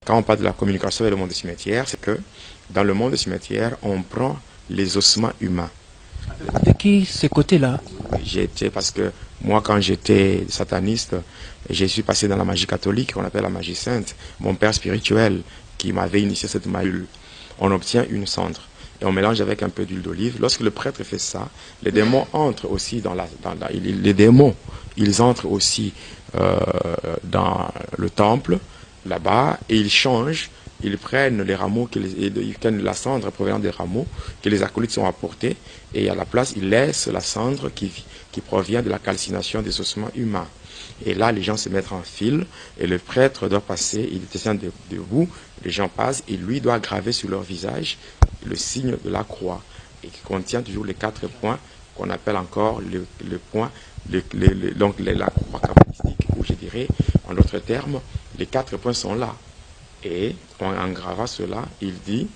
Quand on parle de la communication avec le monde des cimetières, c'est que dans le monde des cimetières, on prend les ossements humains. De qui ce côté-là? Parce que moi, quand j'étais sataniste, je suis passé dans la magie catholique, qu'on appelle la magie sainte. Mon père spirituel, qui m'avait initié cette magie, on obtient une cendre et on mélange avec un peu d'huile d'olive. Lorsque le prêtre fait ça, les démons entrent aussi les démons, ils entrent aussi dans le temple, là-bas, et ils changent. Ils prennent les rameaux, ils prennent la cendre provenant des rameaux que les acolytes ont apportés, et à la place, ils laissent la cendre qui provient de la calcination des ossements humains. Et là, les gens se mettent en file, et le prêtre doit passer, il descend debout, les gens passent, et lui doit graver sur leur visage le signe de la croix, et qui contient toujours les 4 points qu'on appelle encore le point, donc la croix kabbalistique, ou je dirais, en d'autres termes, les 4 points sont là. Et en gravant cela, il dit,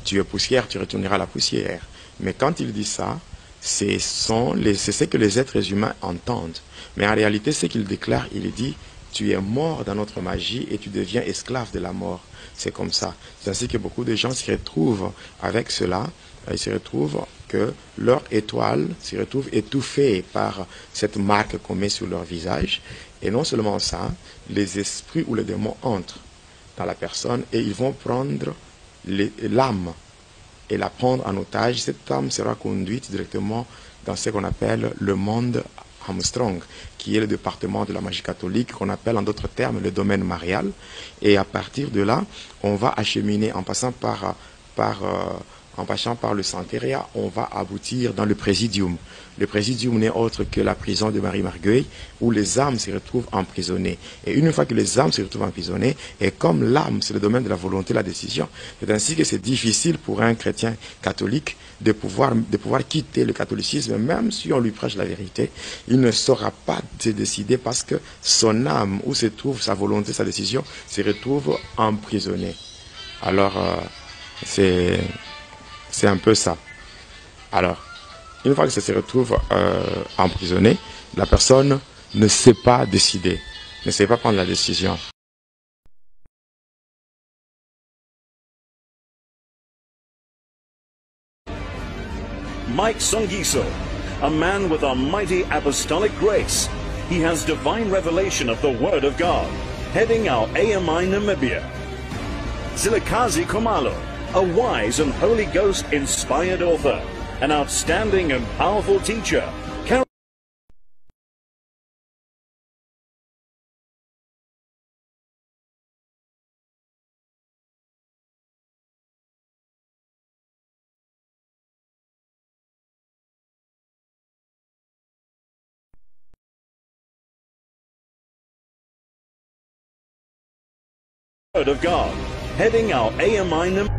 tu es poussière, tu retourneras à la poussière. Mais quand il dit ça, c'est ce que les êtres humains entendent. Mais en réalité, ce qu'il déclare, il dit, tu es mort dans notre magie et tu deviens esclave de la mort. C'est comme ça. C'est ainsi que beaucoup de gens se retrouvent avec cela. Ils se retrouvent que leur étoile se retrouve étouffée par cette marque qu'on met sur leur visage. Et non seulement ça, les esprits ou les démons entrent dans la personne et ils vont prendre l'âme et la prendre en otage. Cette âme sera conduite directement dans ce qu'on appelle le monde Armstrong, qui est le département de la magie catholique, qu'on appelle en d'autres termes le domaine marial. Et à partir de là, on va acheminer en passant par le Santeria, on va aboutir dans le Présidium. Le Présidium n'est autre que la prison de Marie Marguerite, où les âmes se retrouvent emprisonnées. Et une fois que les âmes se retrouvent emprisonnées, et comme l'âme, c'est le domaine de la volonté, la décision, c'est ainsi que c'est difficile pour un chrétien catholique de pouvoir quitter le catholicisme, même si on lui prêche la vérité. Il ne saura pas se décider parce que son âme, où se trouve sa volonté, sa décision, se retrouve emprisonnée. Alors, c'est un peu ça. Alors, une fois que ça se retrouve emprisonné, la personne ne sait pas décider, ne sait pas prendre la décision. Mike Songiso, a man with a mighty apostolic grace. He has divine revelation of the Word of God, heading our AMI Namibia. Zilikazi Kumalo, a wise and Holy Ghost-inspired author, an outstanding and powerful teacher. Word of God, heading our AMI Namibia.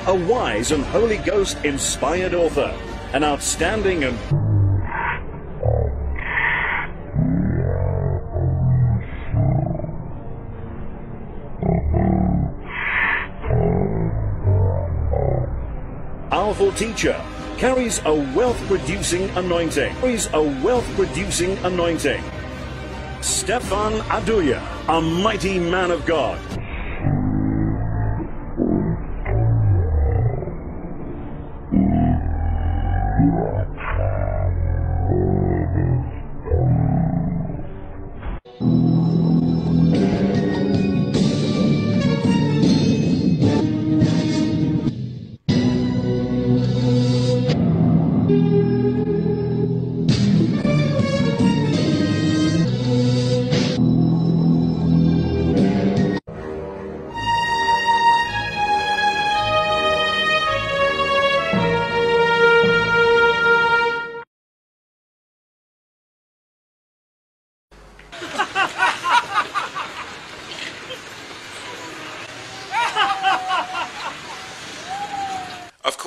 A wise and Holy Ghost-inspired author, an outstanding and powerful teacher, carries a wealth-producing anointing. Stefan Aduya, a mighty man of God.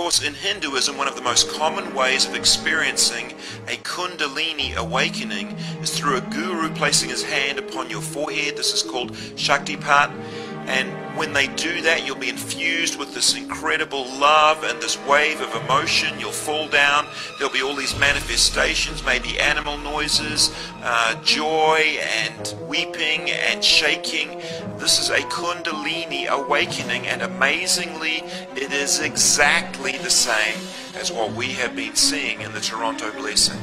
course, in Hinduism, one of the most common ways of experiencing a Kundalini awakening is through a guru placing his hand upon your forehead. This is called Shaktipat. And when they do that, you'll be infused with this incredible love and this wave of emotion. You'll fall down. There'll be all these manifestations, maybe animal noises, joy and weeping and shaking. This is a Kundalini awakening, and amazingly, it is exactly the same as what we have been seeing in the Toronto Blessing.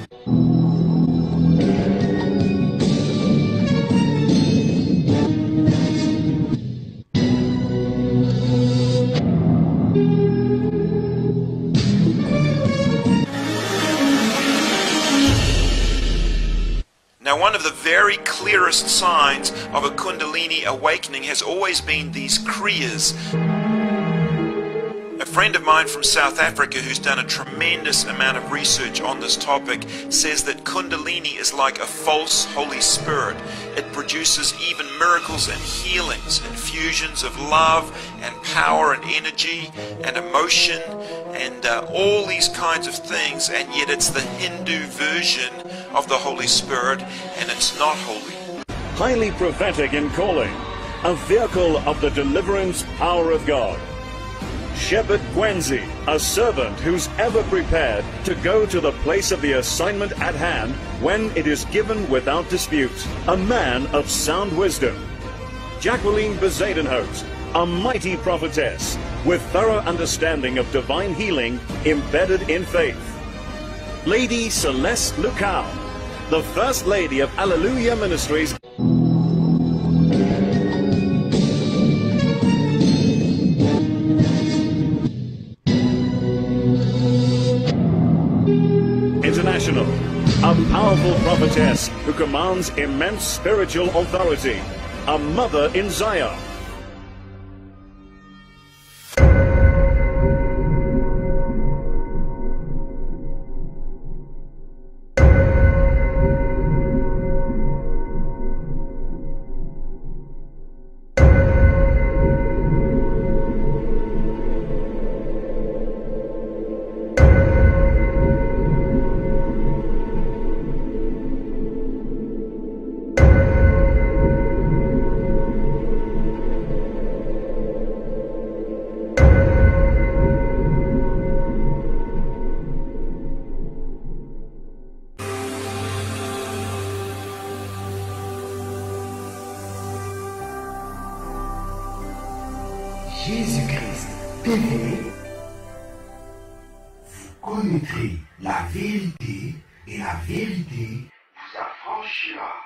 Now, one of the very clearest signs of a Kundalini awakening has always been these Kriyas. A friend of mine from South Africa who's done a tremendous amount of research on this topic says that Kundalini is like a false Holy Spirit. It produces even miracles and healings, infusions of love and power and energy and emotion and all these kinds of things, and yet it's the Hindu version of the Holy Spirit, and it's not holy. Highly prophetic in calling, a vehicle of the deliverance power of God. Shepherd Gwenzi, a servant who's ever prepared to go to the place of the assignment at hand when it is given without dispute. A man of sound wisdom. Jacqueline Bezadenhout, a mighty prophetess with thorough understanding of divine healing embedded in faith. Lady Celeste Lukau, the First Lady of Alleluia Ministries. International, a powerful prophetess who commands immense spiritual authority, a mother in Zion. Jésus-Christ TV, vous connaîtrez la vérité et la vérité vous affranchira.